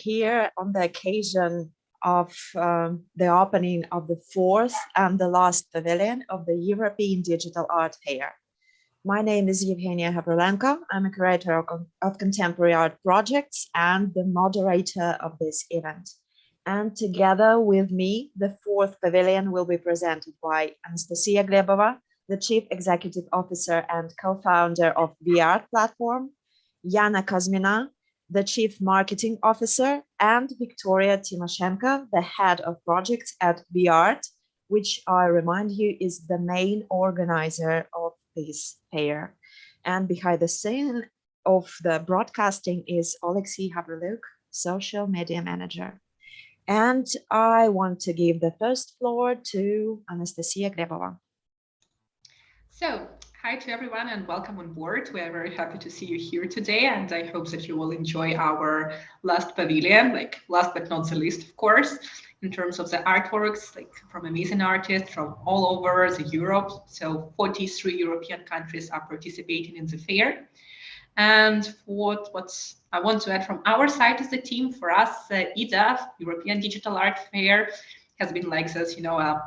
here on the occasion of the opening of the fourth and the last pavilion of the European Digital Art Fair. My name is Evgenia Havrilenko. I'm a curator of contemporary art projects and the moderator of this event. And together with me, the fourth pavilion will be presented by Anastasia Glebova, the Chief Executive Officer and co-founder of V-Art platform, Yana Kuzmina, the Chief Marketing Officer, and Victoria Timoshenko, the Head of Projects at V-Art, which I remind you is the main organizer of this fair. And behind the scene of the broadcasting is Alexei Havriluk, Social Media Manager. And I want to give the first floor to Anastasia Glebova. So, hi to everyone and welcome on board. We are very happy to see you here today, and I hope that you will enjoy our last pavilion, like last but not the least, of course, in terms of the artworks, like from amazing artists from all over Europe. So 43 European countries are participating in the fair. And what I want to add from our side as a team, for us, EDAF, European Digital Art Fair, has been like this, a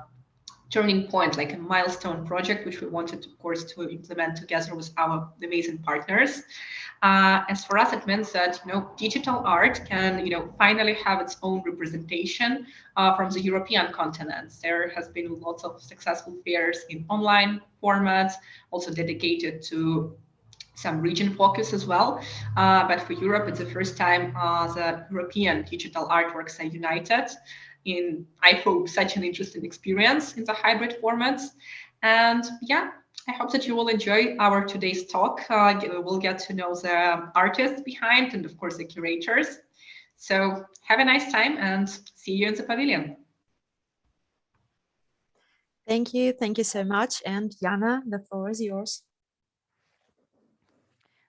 turning point, like a milestone project, which we wanted, of course, to implement together with our amazing partners. As for us, it means that digital art can finally have its own representation from the European continent. There has been lots of successful fairs in online formats, also dedicated to some region focus as well. But for Europe, it's the first time the European digital artworks are united in, I hope, such an interesting experience in the hybrid formats. And yeah, I hope that you will enjoy our today's talk. We'll get to know the artists behind and of course the curators. So have a nice time and see you in the pavilion. Thank you so much. And Yana, the floor is yours.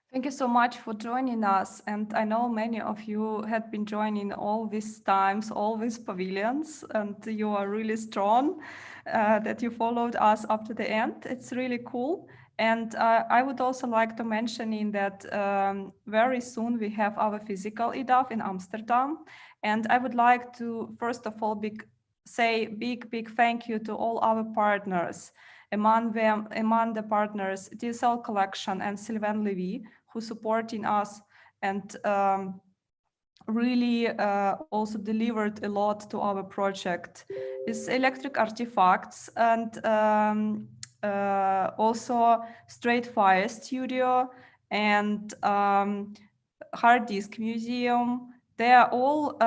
Thank you so much for joining us. And I know many of you had been joining all these times, all these pavilions, and you are really strong that you followed us up to the end. It's really cool. And I would also like to mention in that very soon we have our physical EDAF in Amsterdam. And I would like to, first of all, say big thank you to all our partners. Among the partners, DSL Collection and Sylvain Levy, who supporting us and really also delivered a lot to our project. It's Electric Artifacts and also Straight Fire Studio and Hard Disk Museum. They are all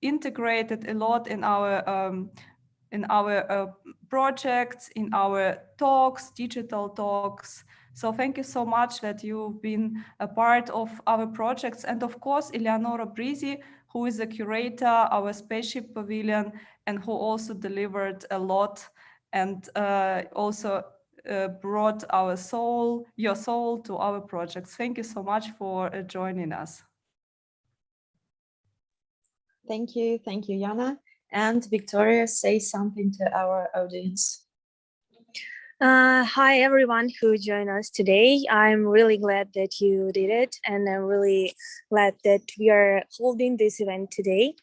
integrated a lot in our projects, in our talks, digital talks. So thank you so much that you've been a part of our projects. And of course, Eleonora Brizzi, who is a curator, our spaceship pavilion, and who also delivered a lot and also brought your soul to our projects. Thank you so much for joining us. Thank you, Yana. And Victoria, say something to our audience. Hi, everyone who joined us today. I'm really glad that you did it, and I'm really glad that we are holding this event today.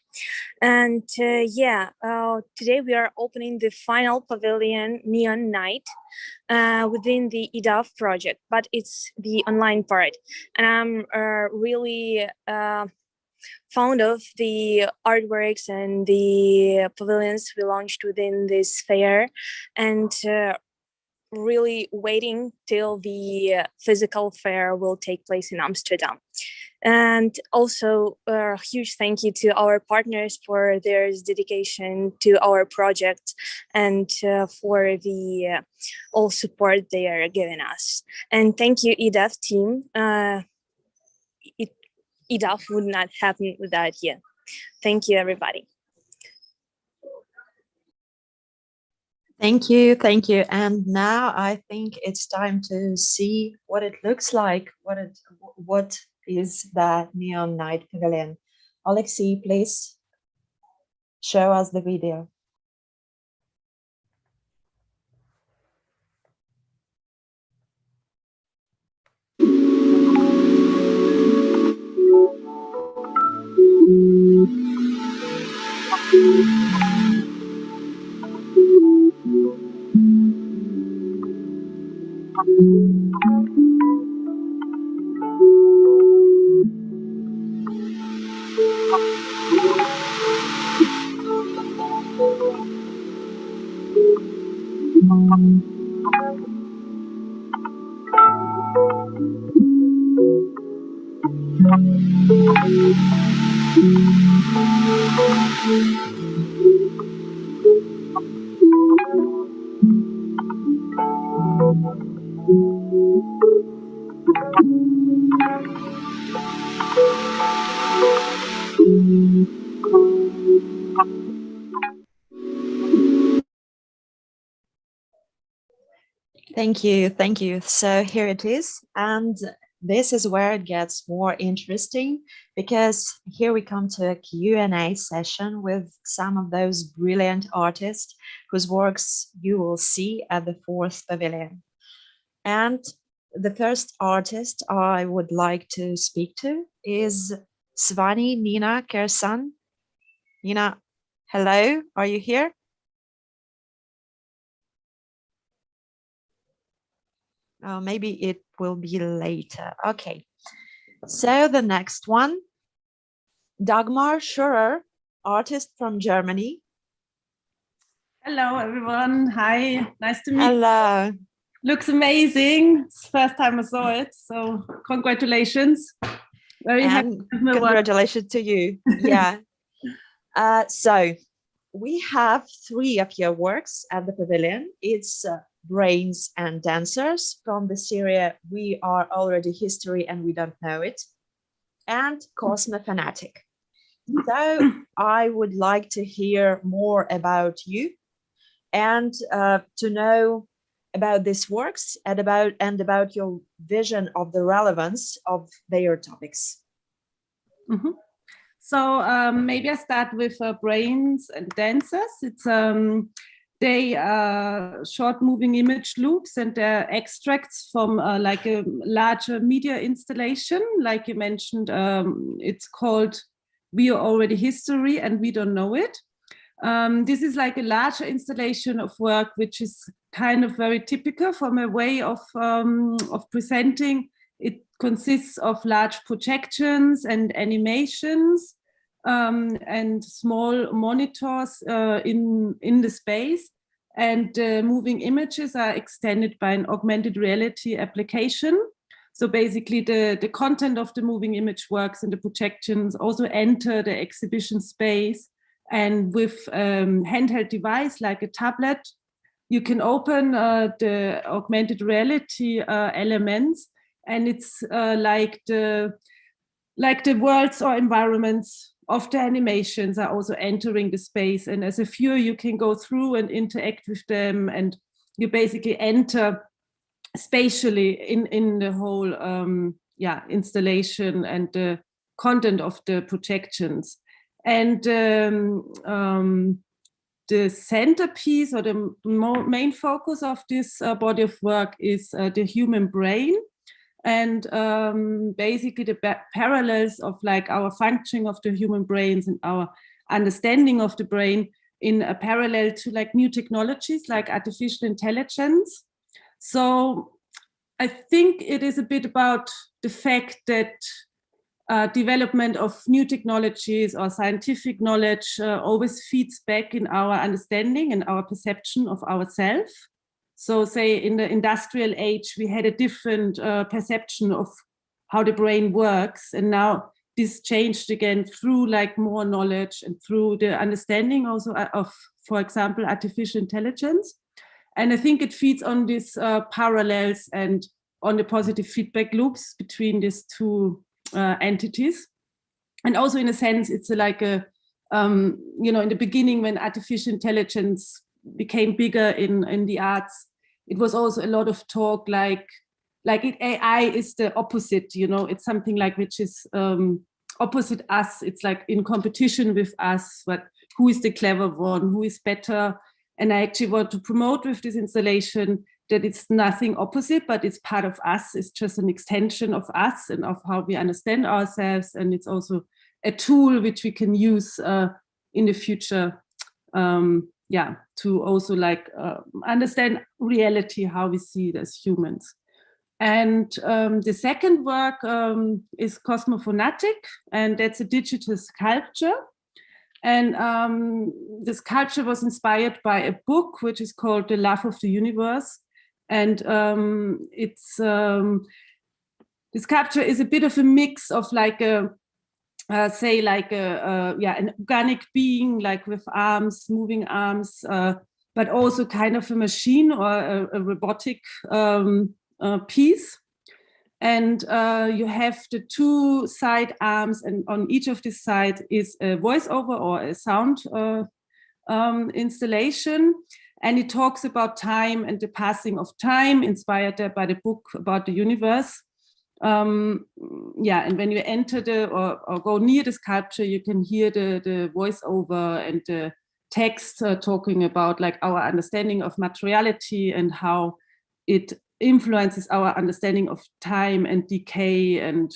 And today we are opening the final pavilion, Neon Night, within the EDAF project, but it's the online part. And I'm really fond of the artworks and the pavilions we launched within this fair, and really waiting till the physical fair will take place in Amsterdam. And also a huge thank you to our partners for their dedication to our project and for the all support they are giving us. And thank you, EDAF team. EDAF would not happen without you. Thank you, everybody. Thank you. And now I think it's time to see what it looks like. What is the Neon Night Pavillion? Alexei, please show us the video. Thank you, thank you. So here it is, and this is where it gets more interesting, because here we come to a Q&A session with some of those brilliant artists whose works you will see at the 4th Pavilion. And the first artist I would like to speak to is Svani Nina Kersan. Nina, hello, are you here? Maybe it will be later. Okay, so the next one, Dagmar Schurer, artist from Germany. Hello, everyone. Hi, nice to meet you. Hello. Looks amazing. It's the first time I saw it, so congratulations. Very happy. Congratulations to you. Yeah. So we have 3 of your works at the Pavilion. It's Brains and Dancers from the series We Are Already History and We Don't Know It, and Cosmophonetic. So I would like to hear more about you and to know about these works and about your vision of the relevance of their topics. Mm-hmm. So maybe I start with Brains and Dancers. It's they are short moving image loops, and they're extracts from like a larger media installation. Like you mentioned, it's called We Are Already History and We Don't Know It. This is like a larger installation of work, which is kind of very typical from a way of presenting. It consists of large projections and animations and small monitors in the space. And moving images are extended by an augmented reality application. So basically the content of the moving image works and the projections also enter the exhibition space. And with handheld device like a tablet, you can open the augmented reality elements, and it's like the worlds or environments of the animations are also entering the space. And as a viewer, you can go through and interact with them, and you basically enter spatially in the whole installation and the content of the projections. And the centerpiece or the main focus of this body of work is the human brain, and basically the parallels of like our functioning of the human brains and our understanding of the brain in a parallel to like new technologies like artificial intelligence. So I think it is a bit about the fact that development of new technologies or scientific knowledge always feeds back in our understanding and our perception of ourselves. So say in the industrial age, we had a different perception of how the brain works. And now this changed again through like more knowledge and through the understanding also of, for example, artificial intelligence. And I think it feeds on these parallels and on the positive feedback loops between these two entities. And also in a sense, it's like a, in the beginning when artificial intelligence became bigger in the arts, it was also a lot of talk like AI is the opposite, it's something like which is opposite us. It's like in competition with us, but who is the clever one, who is better? And I actually want to promote with this installation that it's nothing opposite, but it's part of us. It's just an extension of us and of how we understand ourselves. And it's also a tool which we can use in the future, yeah, to also like understand reality, how we see it as humans. And the second work is Cosmophonetic, and that's a digital sculpture. And the sculpture was inspired by a book which is called The Love of the Universe. And it's the sculpture is a bit of a mix of like a say like an organic being, like with arms, moving arms, but also kind of a machine or a robotic piece. And you have the two side arms, and on each of the sides is a voiceover or a sound installation. And it talks about time and the passing of time, inspired by the book about the universe. Yeah, and when you enter or go near the sculpture, you can hear the voiceover and the text talking about like our understanding of materiality and how it influences our understanding of time and decay, and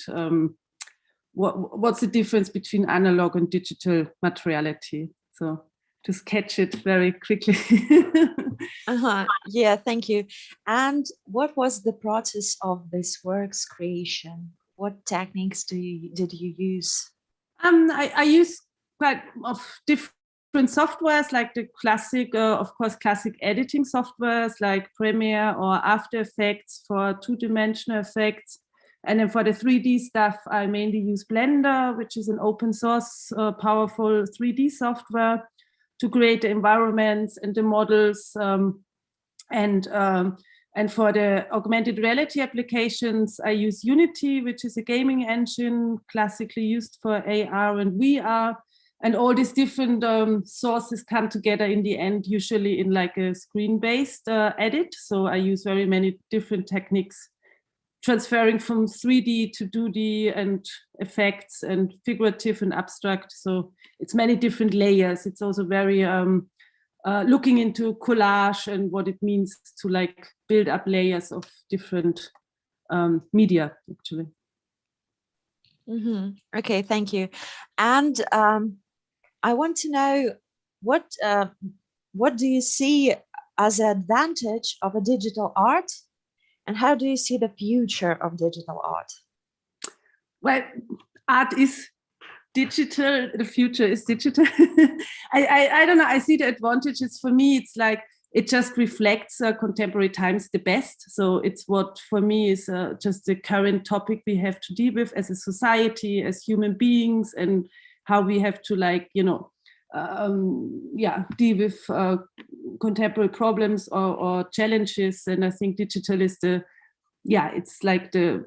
what's the difference between analog and digital materiality. So to sketch it very quickly. Yeah, thank you. And what was the process of this work's creation? What techniques did you use? I use quite of different softwares, like the classic, of course, classic editing softwares like Premiere or After Effects for two-dimensional effects. And then for the 3D stuff, I mainly use Blender, which is an open source, powerful 3D software to create the environments and the models. And for the augmented reality applications, I use Unity, which is a gaming engine classically used for AR and VR. And all these different sources come together in the end, usually in like a screen-based edit. So I use very many different techniques, transferring from 3D to 2D and effects and figurative and abstract. So it's many different layers. It's also very looking into collage and what it means to like build up layers of different media, actually. Okay, thank you. And I want to know what do you see as an advantage of a digital art, and how do you see the future of digital art? Well, art is digital, the future is digital. I don't know, I see the advantages. For me, it's like, it just reflects contemporary times the best. So it's what for me is just the current topic we have to deal with as a society, as human beings, and how we have to like, you know, deal with contemporary problems or challenges. And I think digital is it's like the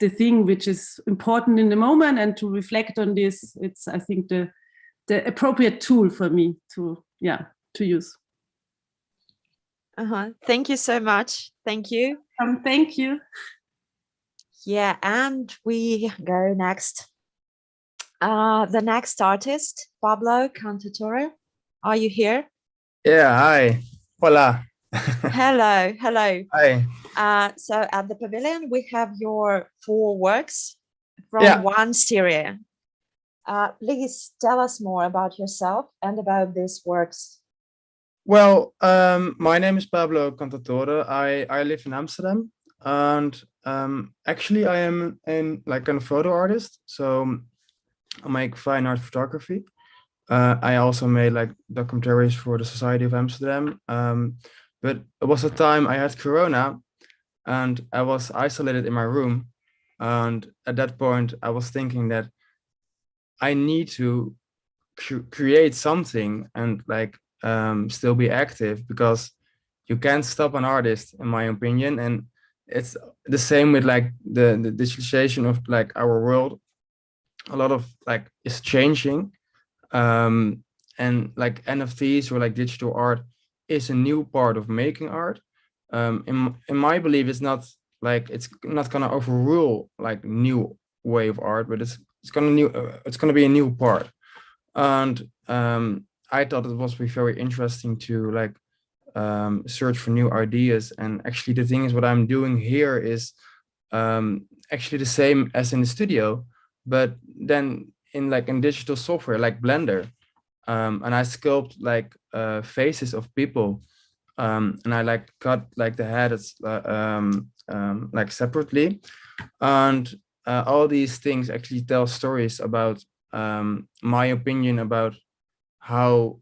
thing which is important in the moment, and to reflect on this, it's, I think, the appropriate tool for me to use. Thank you so much. Thank you. Thank you. Yeah, and we go next. The next artist, Pablo Cantatore. Are you here? Yeah, hi. Hola. Hello. Hi. So at the Pavilion, we have your 4 works from one series. Please tell us more about yourself and about these works. Well, my name is Pablo Cantatore. I live in Amsterdam, and actually I am a photo artist. So I make fine art photography. I also made like documentaries for the Society of Amsterdam. But it was a time I had Corona, and I was isolated in my room. And at that point, I was thinking that I need to create something and like still be active, because you can't stop an artist, in my opinion. And it's the same with like the digitalization of like our world. A lot of like is changing, and like NFTs or like digital art is a new part of making art. In my belief, it's not gonna overrule like new way of art, but it's gonna be a new part. And I thought it was very interesting to like search for new ideas. And actually the thing is, what I'm doing here is actually the same as in the studio, but then in digital software like Blender. and I sculpt like faces of people, and I like cut like the heads like separately, and all these things actually tell stories about my opinion about how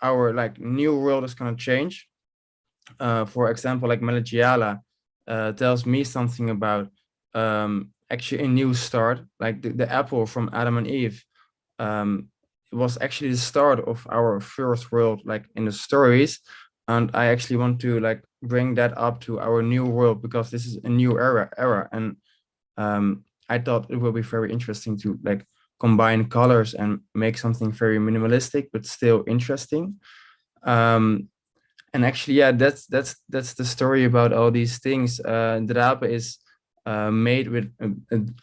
our like new world is going to change. For example, like Melegiala tells me something about actually a new start, like the apple from Adam and Eve. It was actually the start of our first world, like in the stories. And I actually want to like bring that up to our new world because this is a new era. And I thought it will be very interesting to like combine colors and make something very minimalistic but still interesting. And actually, yeah, that's the story about all these things. Drape is made with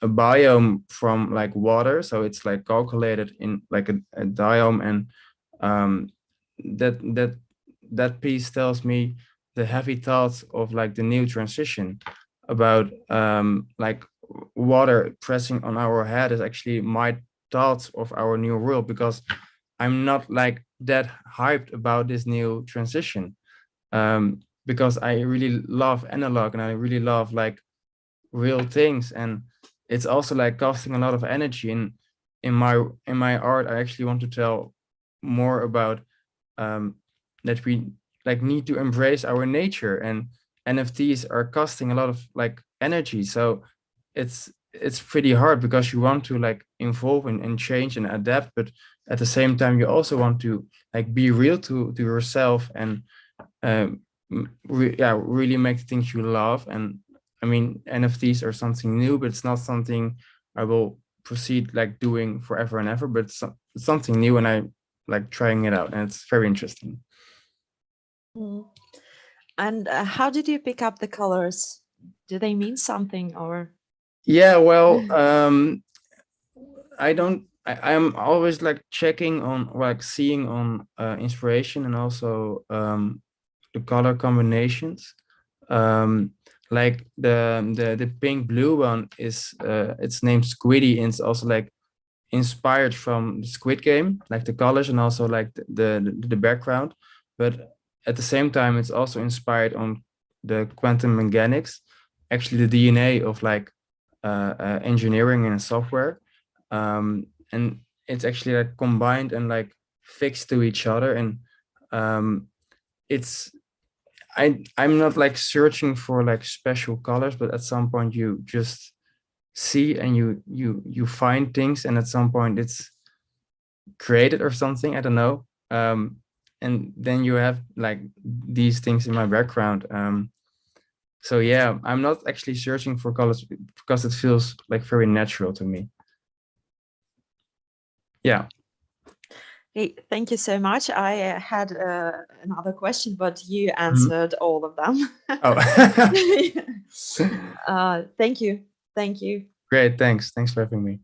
a biome from like water, so it's like calculated in like a biome, and that piece tells me the heavy thoughts of like the new transition about like water pressing on our head is actually my thoughts of our new world, because I'm not like that hyped about this new transition, because I really love analog and I really love like real things, and it's also like costing a lot of energy. And in my art, I actually want to tell more about that we like need to embrace our nature, and NFTs are costing a lot of like energy. So it's pretty hard because you want to like evolve and change and adapt, but at the same time you also want to like be real to yourself and really make the things you love. And I mean, NFTs are something new, but it's not something I will proceed like doing forever and ever, but it's something new, and I like trying it out, and it's very interesting. And how did you pick up the colors? Do they mean something, or? Yeah, well, I'm always like checking on, like seeing on inspiration, and also the color combinations. Like the pink blue one is it's named Squiddy, and it's also like inspired from the Squid Game, like the colors and also like the background. But at the same time, it's also inspired on the quantum mechanics, actually the DNA of like engineering and software, and it's actually like combined and like fixed to each other. And it's I'm not like searching for like special colors, but at some point you just see and you find things, and at some point it's created or something, I don't know. And then you have like these things in my background. So yeah, I'm not actually searching for colors because it feels like very natural to me. Yeah. Hey, thank you so much. I had another question, but you answered all of them. Oh. Thank you. Thank you. Great. Thanks for having me.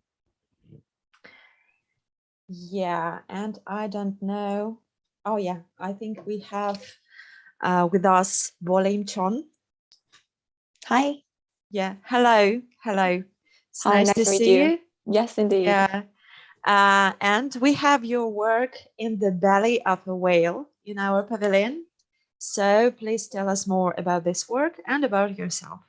Yeah, and I don't know. Oh yeah, I think we have with us Bolim Chon. Hi. Yeah. Hello. It's Hi, nice to to meet see you. you. Yes, indeed. Yeah. And we have your work in the belly of a whale in our pavilion. So please tell us more about this work and about yourself.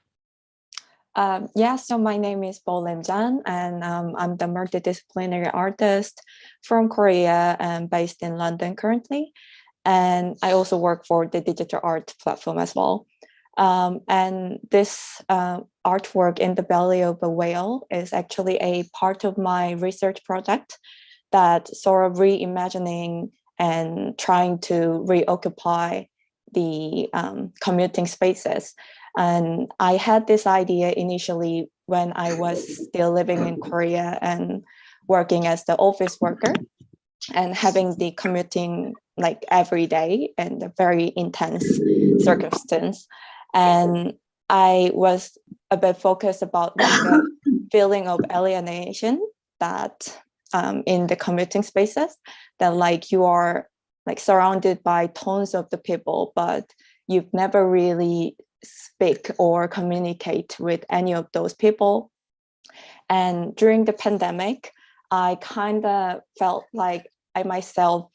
Yeah, so my name is Bolim Jan, and I'm the multidisciplinary artist from Korea and based in London currently. And I also work for the digital art platform as well. And this artwork in the belly of a whale is actually a part of my research project that sort of reimagining and trying to reoccupy the commuting spaces. And I had this idea initially when I was still living in Korea and working as the office worker and having the commuting like every day and a very intense circumstance. And I was a bit focused about like the feeling of alienation that in the commuting spaces, that like you are like surrounded by tons of the people, but you've never really speak or communicate with any of those people. And during the pandemic, I kind of felt like I myself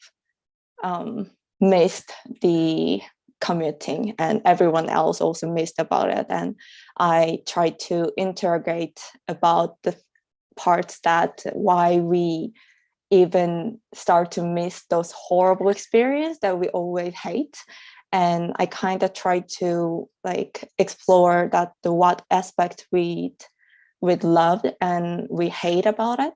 missed the commuting, and everyone else also missed about it. And I tried to interrogate about the parts that why we even start to miss those horrible experiences that we always hate. And I kind of tried to like explore that the what aspect we loved and we hate about it.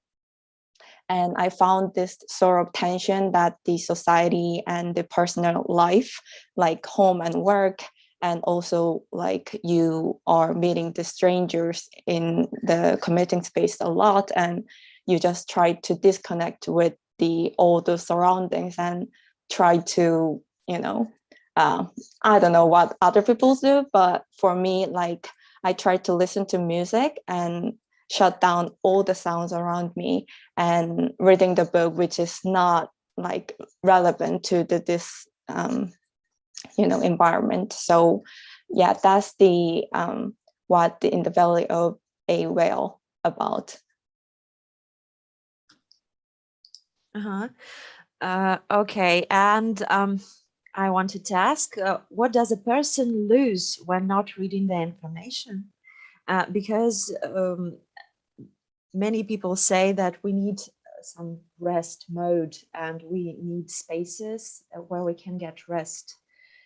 And I found this sort of tension that the society and the personal life, like home and work, and also like you are meeting the strangers in the commuting space a lot, and you just try to disconnect with all the surroundings and try to, you know, I don't know what other people do, but for me, like I try to listen to music and shut down all the sounds around me and reading the book, which is not like relevant to this environment. So yeah, that's the what In the Valley of a Whale about. Okay, and I wanted to ask, what does a person lose when not reading the information? Because many people say that we need some rest mode and we need spaces where we can get rest.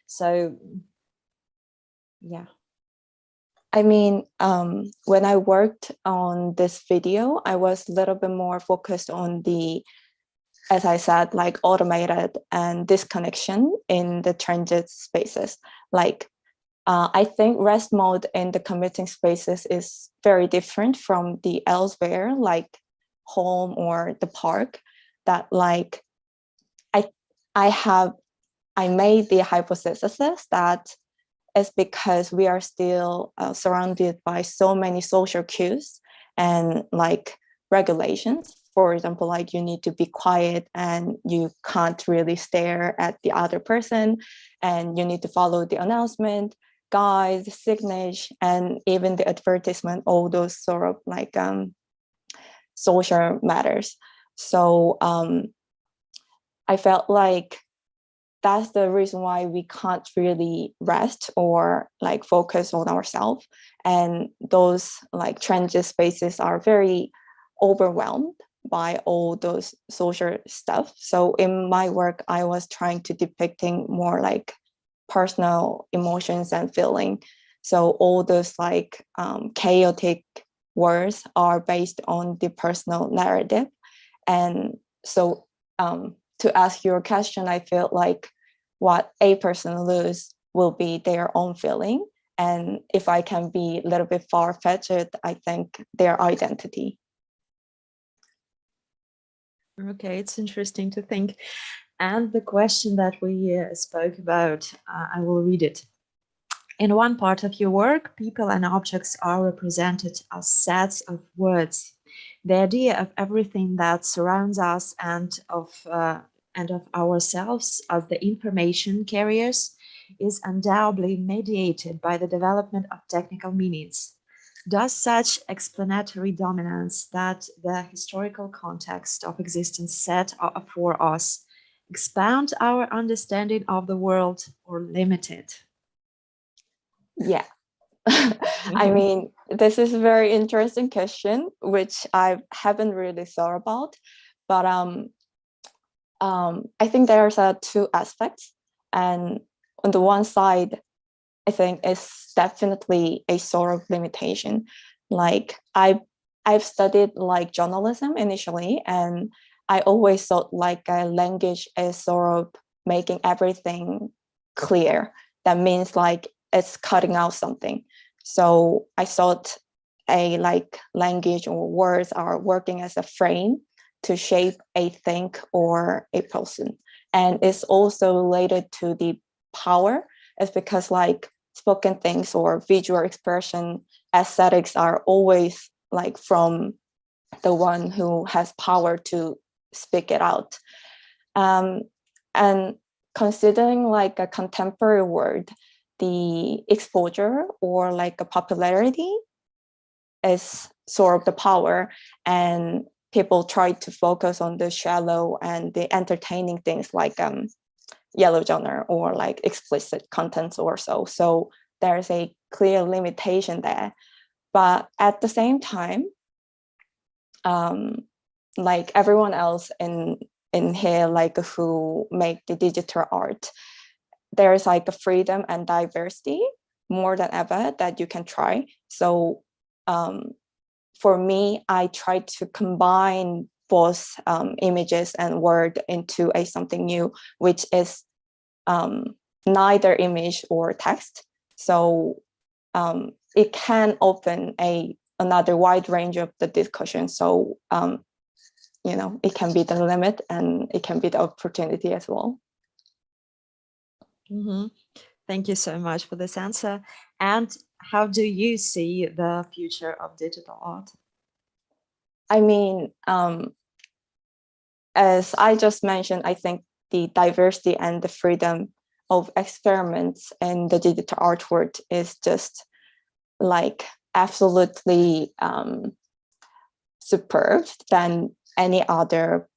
So, yeah. I mean, when I worked on this video, I was a little bit more focused on the, as I said, like automated and disconnection in the transit spaces. Like, I think rest mode in the commuting spaces is very different from the elsewhere, like home or the park. That like, I made the hypothesis that it's because we are still surrounded by so many social cues and like regulations. For example, like you need to be quiet and you can't really stare at the other person, and you need to follow the announcement, guides, signage, and even the advertisement, all those sort of like social matters. So I felt like that's the reason why we can't really rest or like focus on ourselves. And those like transit spaces are very overwhelmed by all those social stuff. So in my work, I was trying to depicting more like personal emotions and feeling. So all those like chaotic words are based on the personal narrative. And so to ask your question, I feel like what a person lose will be their own feeling. And if I can be a little bit far-fetched, I think their identity. Okay, it's interesting to think. And the question that we spoke about, I will read it. In one part of your work, people and objects are represented as sets of words. The idea of everything that surrounds us and of ourselves as the information carriers is undoubtedly mediated by the development of technical meanings. Does such explanatory dominance that the historical context of existence set for us expand our understanding of the world or limit it? Yeah. I mean, this is a very interesting question, which I haven't really thought about. But I think there's two aspects. And on the one side, I think it's definitely a sort of limitation. Like I've studied like journalism initially, and I always thought like a language is sort of making everything clear. That means like it's cutting out something. So I thought a like language or words are working as a frame to shape a thing or a person. And it's also related to the power. It's because like spoken things or visual expression aesthetics are always like from the one who has power to speak it out. And considering like a contemporary word, the exposure or like a popularity is sort of the power. And people try to focus on the shallow and the entertaining things like yellow genre or like explicit contents or so. So there's a clear limitation there. But at the same time, like everyone else in here, like who make the digital art, there's like a freedom and diversity more than ever that you can try. So for me, I try to combine both images and word into a something new, which is neither image or text. So it can open another wide range of the discussion. So you know, it can be the limit and it can be the opportunity as well. Mm-hmm. Thank you so much for this answer. And how do you see the future of digital art? I mean, as I just mentioned, I think the diversity and the freedom of experiments in the digital art world is just like absolutely superb than any other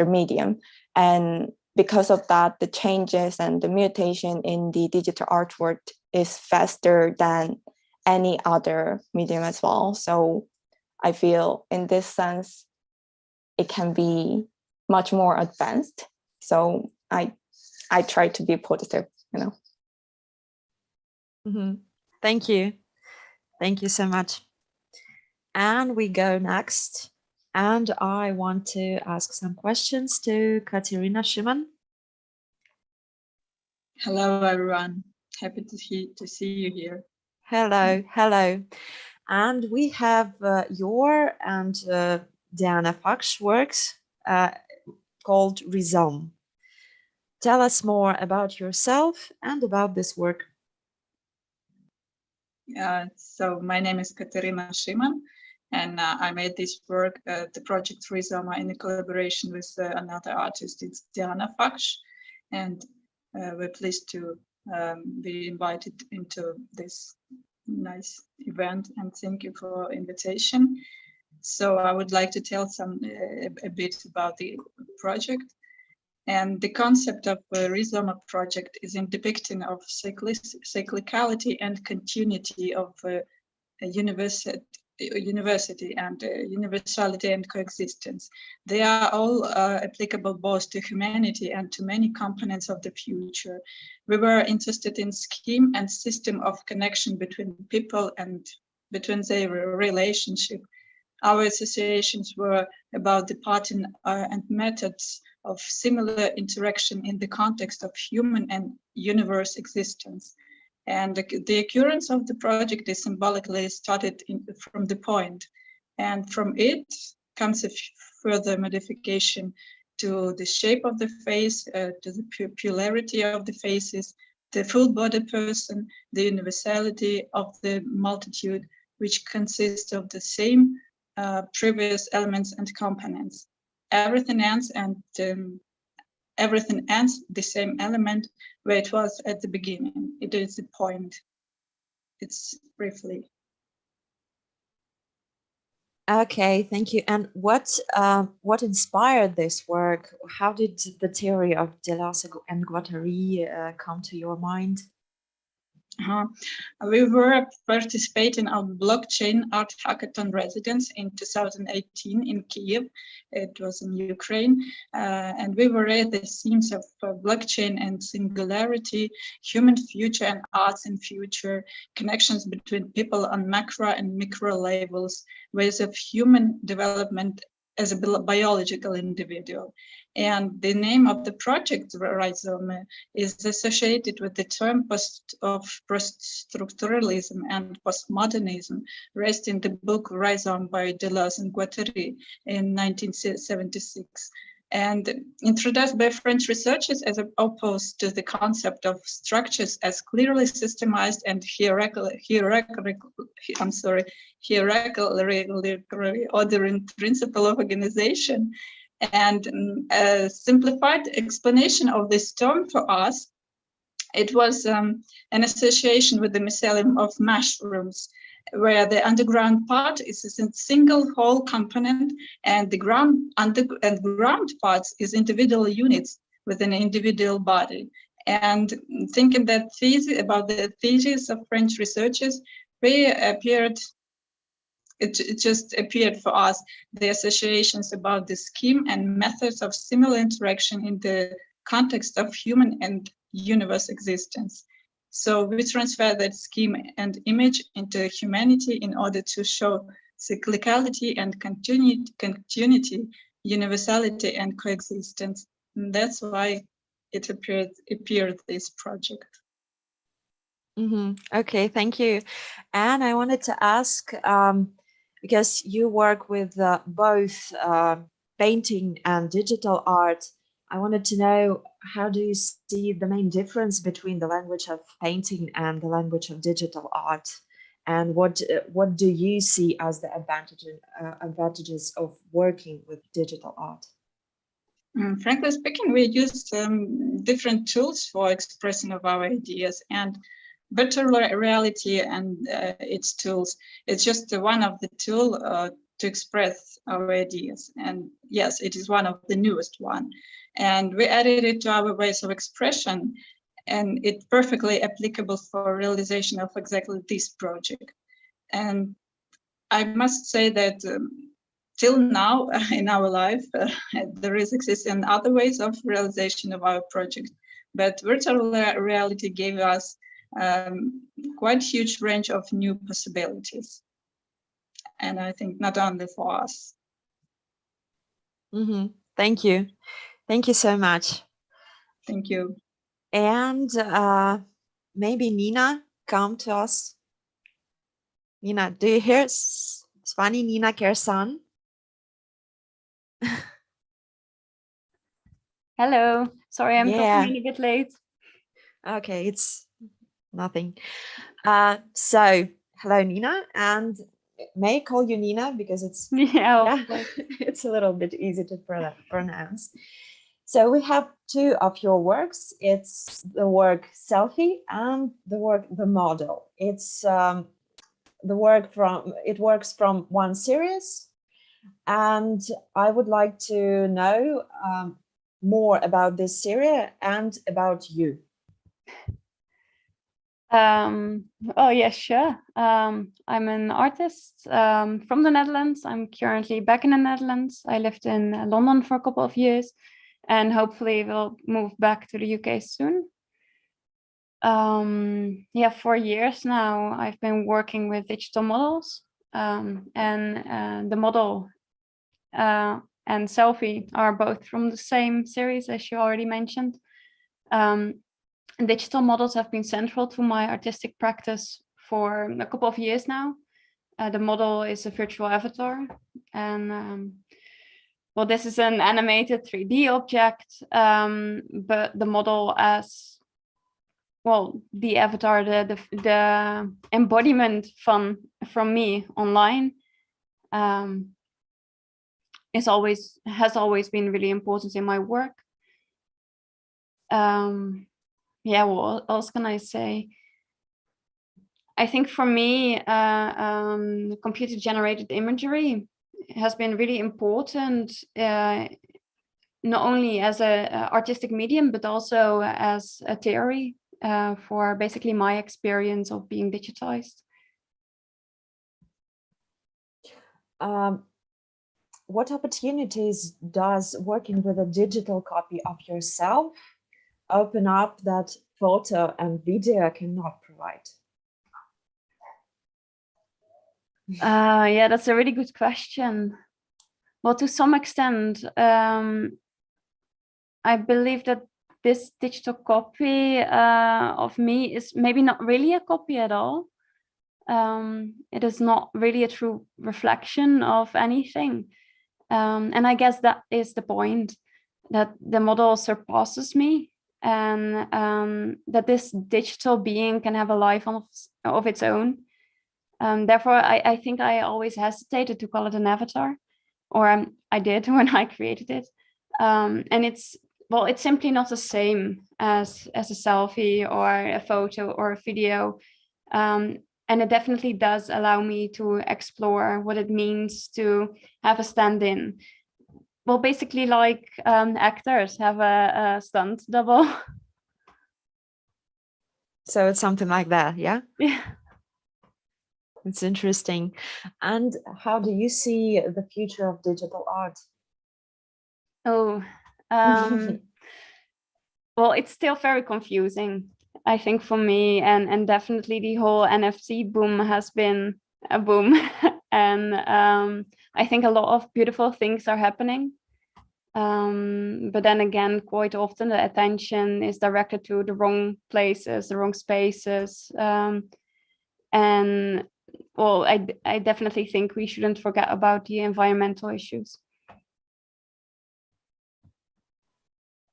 medium. And because of that, the changes and the mutation in the digital art world is faster than any other medium as well. So I feel in this sense, it can be much more advanced. So I try to be positive, you know. Mm-hmm. Thank you. Thank you so much. And we go next. And I want to ask some questions to Katerina Szyman. Hello, everyone. Happy to see you here. Hello, hello. And we have your and Diana Fak's works called Rhizome. Tell us more about yourself and about this work. So my name is Katerina Szyman, and I made this work, the project Rhizome, in a collaboration with another artist. It's Diana Fak, and we're pleased to be invited into this nice event, and thank you for invitation. So I would like to tell a bit about the project. And the concept of the Rhizome project is in depicting of cyclicality and continuity of a university and universality and coexistence. They are all applicable both to humanity and to many components of the future. We were interested in scheme and system of connection between people and between their relationship. Our associations were about the pattern and methods of similar interaction in the context of human and universe existence. And the occurrence of the project is symbolically started from the point, and from it comes a further modification to the shape of the face, to the polarity of the faces, the full-body person, the universality of the multitude, which consists of the same previous elements and components. Everything ends the same element where it was at the beginning. It is the point. It's briefly. Okay, thank you. And what inspired this work? How did the theory of Deleuze and Guattari come to your mind? We were participating on blockchain art hackathon residence in 2018 in Kiev. It was in Ukraine, and we were at the themes of blockchain and singularity, human future and arts in future, connections between people on macro and micro levels, ways of human development as a biological individual. And the name of the project, Rhizome, is associated with the term post-structuralism and postmodernism, raised in the book Rhizome by Deleuze and Guattari in 1976. And introduced by French researchers as opposed to the concept of structures as clearly systemized and hierarchically ordering principle of organization. And a simplified explanation of this term for us, it was an association with the mycelium of mushrooms. where the underground part is a single whole component, and the ground parts is individual units with an individual body. And thinking that about the thesis of French researchers, it just appeared for us the associations about the scheme and methods of similar interaction in the context of human and universe existence. So we transfer that scheme and image into humanity in order to show cyclicality and continuity, universality and coexistence. And that's why it appeared this project. Okay, thank you. And I wanted to ask, because you work with both painting and digital art, I wanted to know, how do you see the main difference between the language of painting and the language of digital art? And what do you see as the advantages of working with digital art? Frankly speaking, we use different tools for expression of our ideas, and virtual reality and its tools, it's just one of the tools to express our ideas. And yes, it is one of the newest one. And we added it to our ways of expression, and it's perfectly applicable for realization of exactly this project. And I must say that till now in our life, there is existing other ways of realization of our project, but virtual reality gave us quite huge range of new possibilities. And I think not only for us. Thank you. Thank you so much. Thank you. And maybe Nina, come to us. Nina, do you hear Svani Nina Kersan? Hello. Sorry, I'm coming in a bit late. Okay, it's nothing. So, hello, Nina, and may I call you Nina because it's it's a little bit easy to pronounce. So we have two of your works. It's the work Selfie and the work The Model. It's it works from one series, and I would like to know more about this series and about you. Oh yeah, sure. I'm an artist from the Netherlands. I'm currently back in the Netherlands. I lived in London for a couple of years, and hopefully will move back to the UK soon. Yeah, for years now, I've been working with digital models, and the model and Selfie are both from the same series, as you already mentioned. Digital models have been central to my artistic practice for a couple of years now. The model is a virtual avatar, and well, this is an animated 3D object, but the model as well, the avatar, the embodiment from me online, has always been really important in my work. Yeah, what else can I say? I think for me, computer-generated imagery has been really important, not only as an artistic medium, but also as a theory for basically my experience of being digitized. What opportunities does working with a digital copy of yourself open up that photo and video cannot provide? Yeah, that's a really good question. Well, to some extent, I believe that this digital copy of me is maybe not really a copy at all. It is not really a true reflection of anything. And I guess that is the point, that the model surpasses me, and that this digital being can have a life of its own. Therefore, I think I always hesitated to call it an avatar, or I did when I created it. And it's simply not the same as a selfie or a photo or a video. and it definitely does allow me to explore what it means to have a stand-in. Well, basically like actors have a stunt double. So it's something like that, yeah? Yeah. It's interesting. And how do you see the future of digital art? Oh, well, it's still very confusing, I think, for me, and definitely the whole NFT boom has been a boom. And I think a lot of beautiful things are happening. But then again, quite often the attention is directed to the wrong places, the wrong spaces. And well, I definitely think we shouldn't forget about the environmental issues.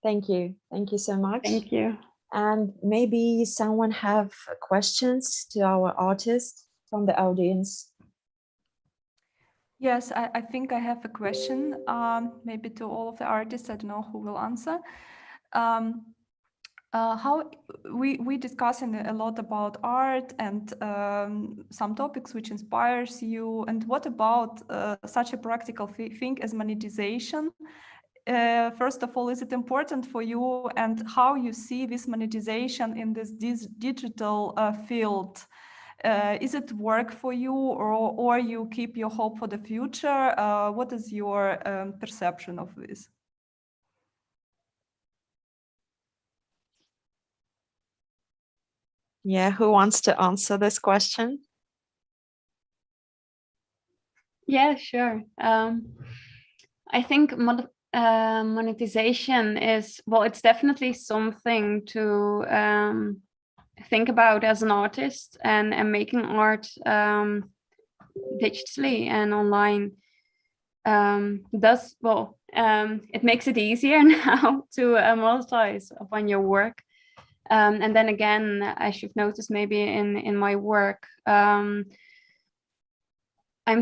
Thank you. Thank you so much. Thank you. And maybe someone have questions to our artist from the audience. Yes, I think I have a question, maybe to all of the artists. I don't know who will answer. How we discussing a lot about art and some topics which inspires you. And what about such a practical thing as monetization? First of all, is it important for you, and how you see this monetization in this digital field? Is it work for you, or you keep your hope for the future? What is your perception of this? Yeah, who wants to answer this question? Yeah, sure. I think monetization is, well, it's definitely something to think about as an artist, and making art digitally and online does, well, it makes it easier now to monetize upon your work. And then again, as you've noticed maybe in my work, I'm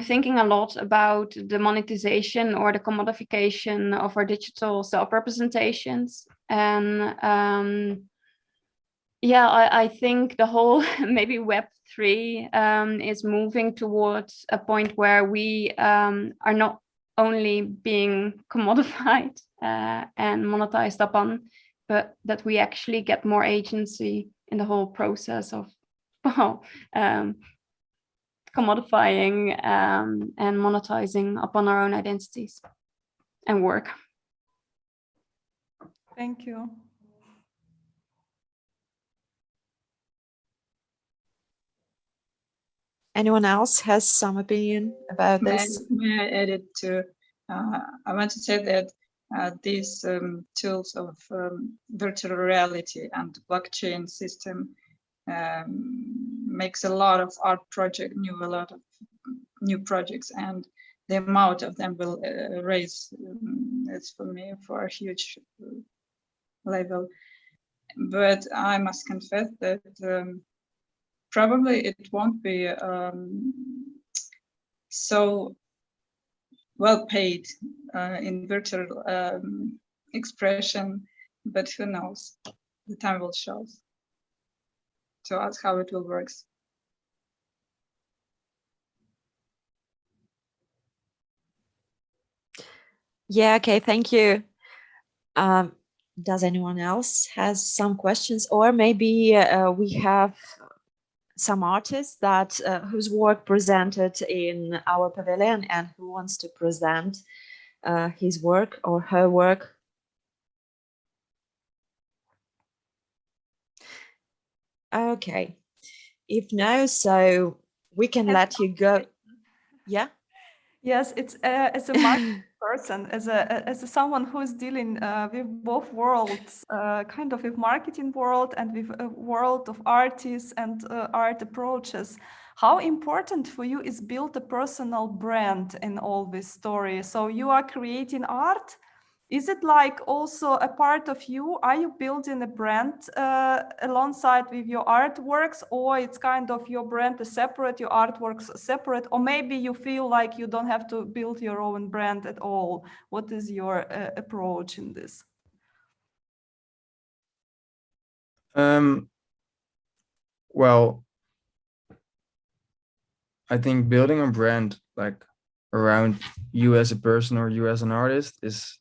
thinking a lot about the monetization or the commodification of our digital self-representations. And yeah, I think the whole maybe Web3 is moving towards a point where we are not only being commodified and monetized upon, but that we actually get more agency in the whole process of commodifying and monetizing upon our own identities and work. Thank you. Anyone else has some opinion about this? May I add it to? I want to say that these tools of virtual reality and blockchain system makes a lot of art project, a lot of new projects, and the amount of them will raise, it's for me, for a huge level. But I must confess that probably it won't be so well paid in virtual expression, but who knows? The time will show to us how it will work. Yeah, okay, thank you. Does anyone else has some questions, or maybe we have some artists that whose work presented in our pavilion and who wants to present his work or her work? Okay, if no, so we can let you go. Yeah. Yes, it's as a marketing person, as someone who is dealing with both worlds, kind of with marketing world and with a world of artists and art approaches. How important for you is build a personal brand in all this story? So you are creating art. Is it like also a part of you? Are you building a brand alongside with your artworks, or it's kind of your brand is separate, your artworks are separate, or maybe you feel like you don't have to build your own brand at all? What is your approach in this? Well, I think building a brand like around you as a person or you as an artist is,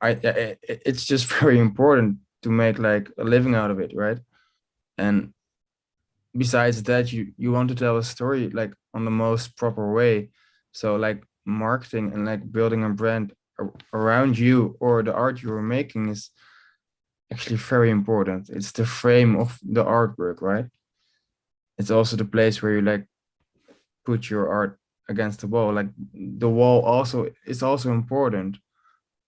it's just very important to make like a living out of it, right? And besides that, you want to tell a story like on the most proper way. So like marketing and like building a brand around you or the art you are making is actually very important. It's the frame of the artwork, right? It's also the place where you like put your art against the wall. Like the wall also is also important,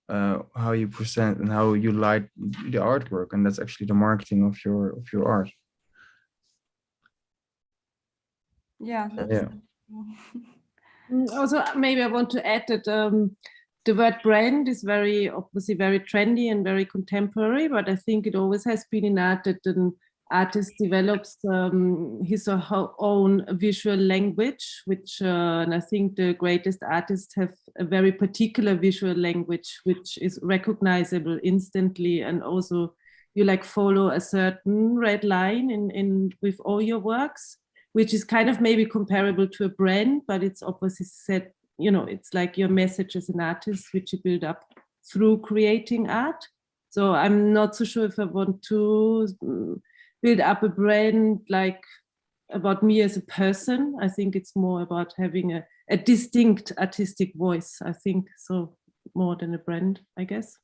how you present and how you light the artwork, and that's actually the marketing of your art. Yeah, So, that's yeah. Also, maybe I want to add that the word brand is obviously very trendy and very contemporary, but I think it always has been in art that an artist develops his or her own visual language, which, and I think the greatest artists have a very particular visual language, which is recognizable instantly, and also you like follow a certain red line in with all your works, which is kind of maybe comparable to a brand, but it's obviously set, it's like your message as an artist, which you build up through creating art. So I'm not so sure if I want to build up a brand like about me as a person. I think it's more about having a distinct artistic voice, I think, so more than a brand, I guess.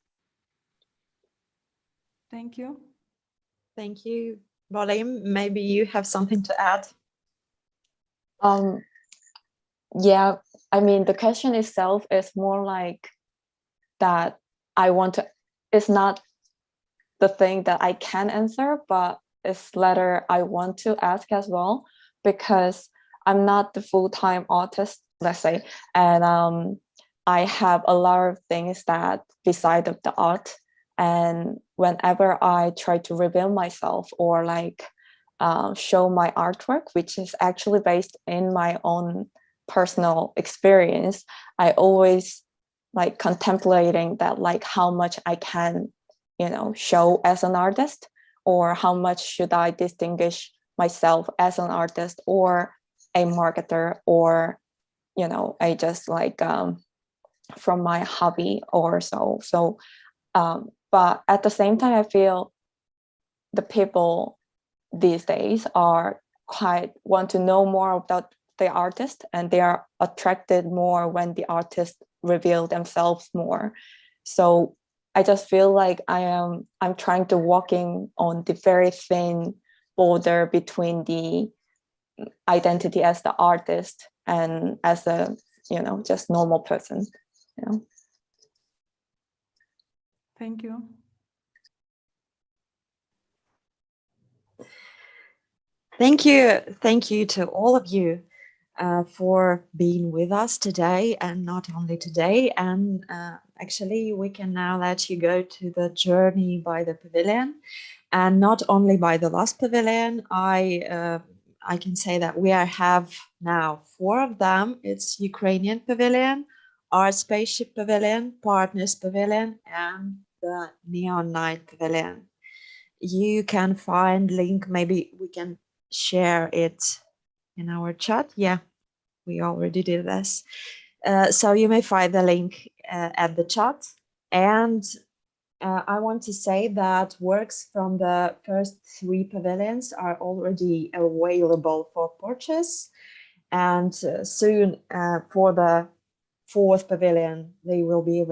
Thank you. Thank you. Bolim, maybe you have something to add? Yeah, I mean, the question itself is more like that it's not the thing that I can answer, but it's latter I want to ask as well, because I'm not the full-time artist, let's say, and I have a lot of things that beside of the art, and whenever I try to reveal myself or like show my artwork, which is actually based in my own personal experience, I always like contemplating that, like how much I can, show as an artist, or how much should I distinguish myself as an artist or a marketer, or, I just like from my hobby or so. So, but at the same time, I feel the people these days are quite want to know more about the artist, and they are attracted more when the artist reveal themselves more. So I just feel like I'm trying to walking on the very thin border between the identity as the artist and as a just normal person. Thank you. Thank you to all of you for being with us today, and not only today. And actually, we can now let you go to the journey by the pavilion, and not only by the last pavilion. I can say that we have now 4 of them. It's Ukrainian Pavilion, Art Spaceship Pavilion, Partners Pavilion, and the Neon Night Pavillion. You can find link, maybe we can share it in our chat. Yeah, we already did this. So you may find the link at the chat. And I want to say that works from the first 3 pavilions are already available for purchase. And soon for the 4th pavilion, they will be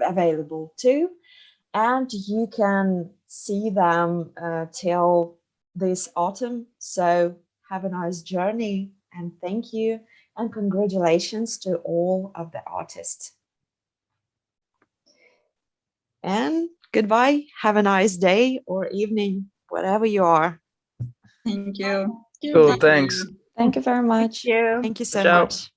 available too. And you can see them till this autumn. So have a nice journey, and thank you, and congratulations to all of the artists. And goodbye. Have a nice day or evening, wherever you are. Thank you. Cool, thanks. Thank you very much. Thank you so Ciao. much.